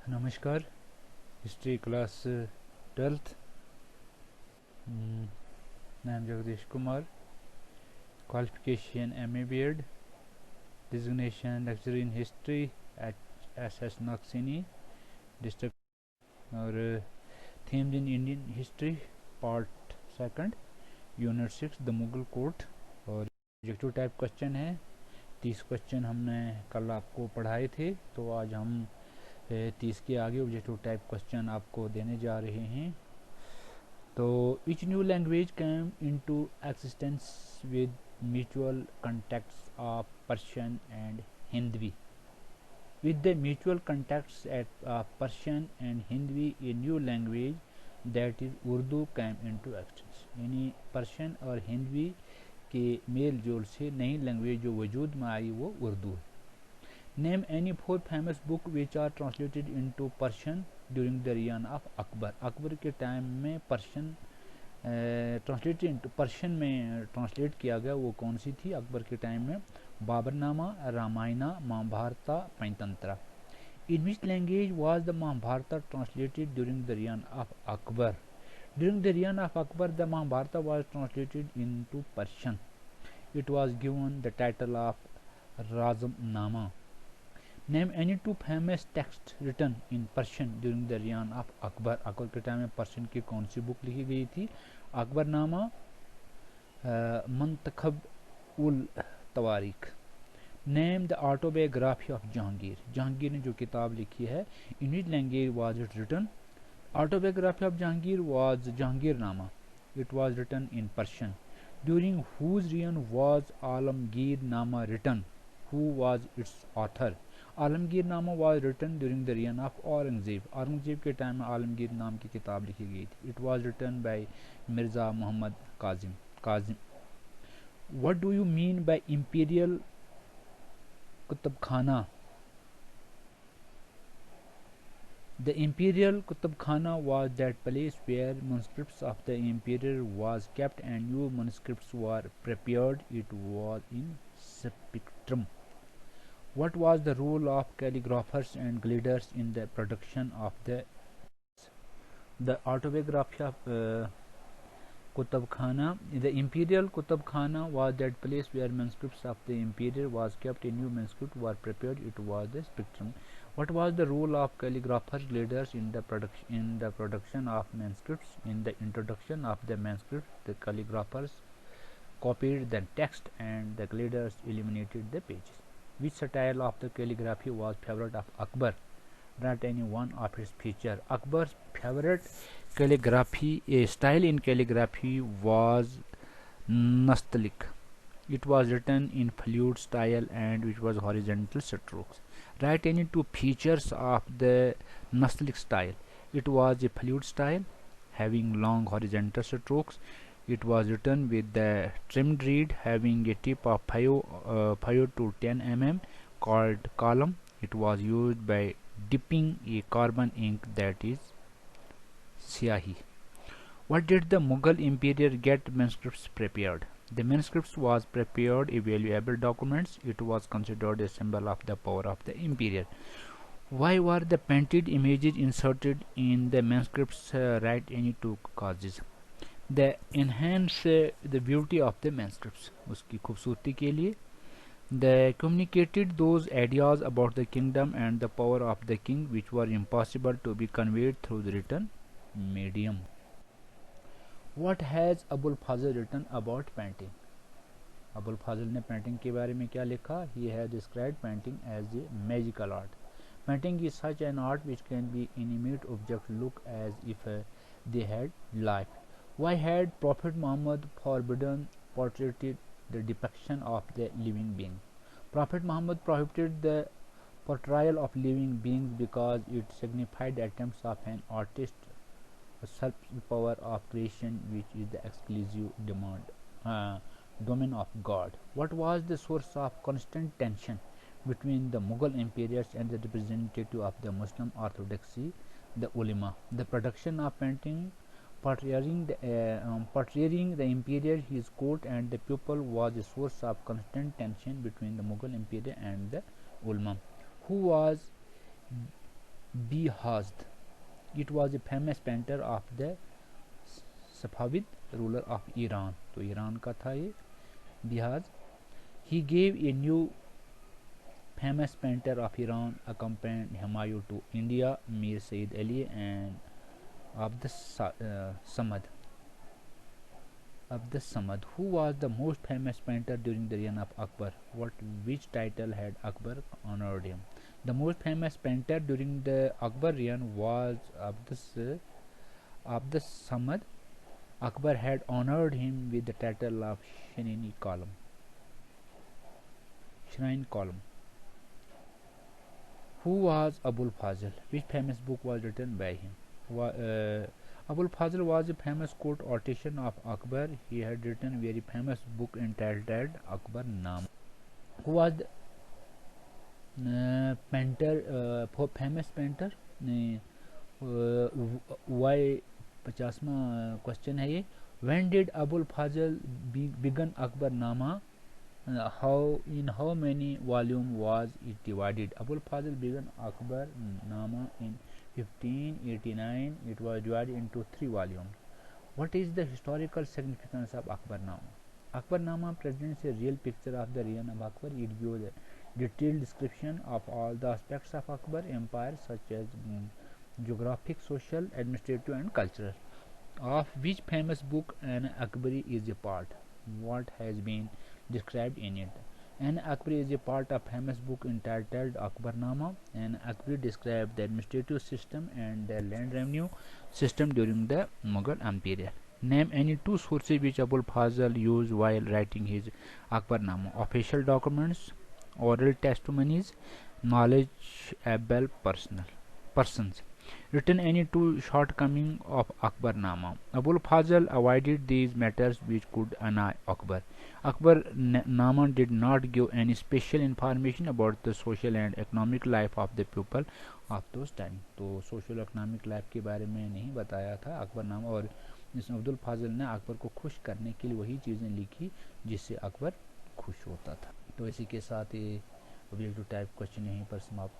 नमस्कार। History class 12th। नाम Jagdish Kumar. Qualification M A B Ed. Designation lecture in history at S S नक्सिनी district. और themes in Indian history part second unit 6 the Mughal court. और objective type question है। 30 question हमने कल आपको पढ़ाए थे, तो आज हम 30 के आगे ऑब्जेक्टिव टाइप क्वेश्चन आपको देने जा रहे हैं। तो each new language came into existence with mutual contacts of Persian and Hindi. With the mutual contacts of Persian and Hindi, a new language that is Urdu came into existence. यानी Persian और हिंदी के mail जोल से नई language जो वजूद में आई वो उर्दू है। Name any 4 famous book which are translated into Persian during the reign of Akbar. Akbar के टाइम में पर्शियन ट्रांसलेटेड पर्शियन में ट्रांसलेट किया गया वो कौन सी थी अकबर के टाइम में? Baburnama, Ramayana, Mahabharata, Panchatantra. In which language was the Mahabharata translated during the reign of Akbar? During the reign of Akbar the Mahabharata was translated into Persian. It was given the title of Razmnama. Name any 2 famous text written in Persian during the reign of Akbar. Akbar के time में Persian की कौन सी book लिखी गई थी? Akbarnama, Muntakhab ul Tawarikh. Name the autobiography of Jahangir. Jahangir ने जो किताब लिखी है, in which language was it written? Autobiography of Jahangir was Jahangirnama. It was written in Persian. During whose reign was Alamgirnama written? Who was its author? Alamgirnama was written during the reign of Aurangzeb. Aurangzeb के time में आलमगीर नाम की किताब लिखी गई थी। It was written by Mirza Mohammad Kazim. What do you mean by imperial Kutubkhana? The imperial Kutubkhana was that place where manuscripts of the emperor was kept and new manuscripts were prepared. It was in Spectrum. What was the role of calligraphers and gilders in the production of the autobiography of Qutb Khana? The imperial Qutb Khana was that place where manuscripts of the emperor was kept and new manuscripts were prepared. It was the Spectrum. What was the role of calligraphers, gilders in the production of manuscripts? In the introduction of the manuscripts, the calligraphers copied the text and the gilders illuminated the pages. Which style of the calligraphy was favorite of Akbar? Not any one of its features. Akbar's favorite calligraphy style in calligraphy was Nastaliq. It was written in flute style and which was horizontal strokes. Write any 2 features of the Nastaliq style. It was a flute style having long horizontal strokes. It was written with the trimmed reed having a tip of 5 to 10 mm called column. It was used by dipping a carbon ink, that is Siahi. What did the Mughal emperor get manuscripts prepared? The manuscripts was prepared a valuable documents. It was considered a symbol of the power of the emperor. Why were the painted images inserted in the manuscripts? Write any 2 causes. The enhance the beauty of the manuscripts, उसकी खूबसूरती के लिए. They communicated those ideas about the kingdom and the power of the king which were impossible to be conveyed through the written medium. What has Abul Fazl written about painting? Abul Fazl ने painting के बारे में क्या लिखा? He has described painting as a magical art. Painting is such an art which can be inanimate objects look as if they had life. Why had Prophet Muhammad forbidden portraited the depiction of the living being? Prophet Muhammad prohibited the portrayal of living beings because it signified attempts of an artist power of creation, which is the exclusive domain of God. What was the source of constant tension between the Mughal emperors and the representative of the Muslim orthodoxy, the ulama? The production of painting portraying the emperor, his court, and the people was a source of constant tension between the Mughal emperor and the ulama. Who was Behazd. It was a famous painter of the Safavid ruler of Iran. तो Iran का था ये Behazd. He gave a new famous painter of Iran accompanied Humayun to India, Mir Said Ali and Abd Samad. Abd Samad, who was the most famous painter during the reign of Akbar. Which title had Akbar honored him? The most famous painter during the Akbar reign was Abd Samad. Akbar had honored him with the title of Shrine Column. Who was Abul Fazl? Which famous book was written by him? Abul Fazl was a famous court artisan of Akbar. He had written a very famous book entitled Akbar Nama. Who was the famous painter? Why 50वां question है ये. When did Abul Fazl began Akbar Nama? How many volumes was it divided? Abul Fazl began Akbar Nama in 1589. It was divided into 3 volumes. What is the historical significance of Akbar Nama? Akbar Nama presents a real picture of the reign of Akbar. It gives a detailed description of all the aspects of Akbar empire such as geographic, social, administrative and cultural. Of which famous book An Akbari is a part? What has been described in it? An Akbari is a part of famous book entitled Akbarnama. An Akbari describes the administrative system and the land revenue system during the Mughal Empire. Name any 2 sources which Abul Fazl used while writing his Akbarnama. Official documents, oral testimonies, knowledgeable persons. Written any 2 shortcomings of Akbarnama. Abul Fazl avoided these matters which could annoy Akbar. Akbarnama did not give any special information about the social and economic life of the people of those time. तो social economic life के बारे में नहीं बताया था अकबरनामा, और इसमें अब्दुल फाजिल ने अकबर को खुश करने के लिए वही चीज़ें लिखी जिससे अकबर खुश होता था. तो इसी के साथ ये ऑब्जेक्टिव टाइप क्वेश्चन यहीं पर समाप्त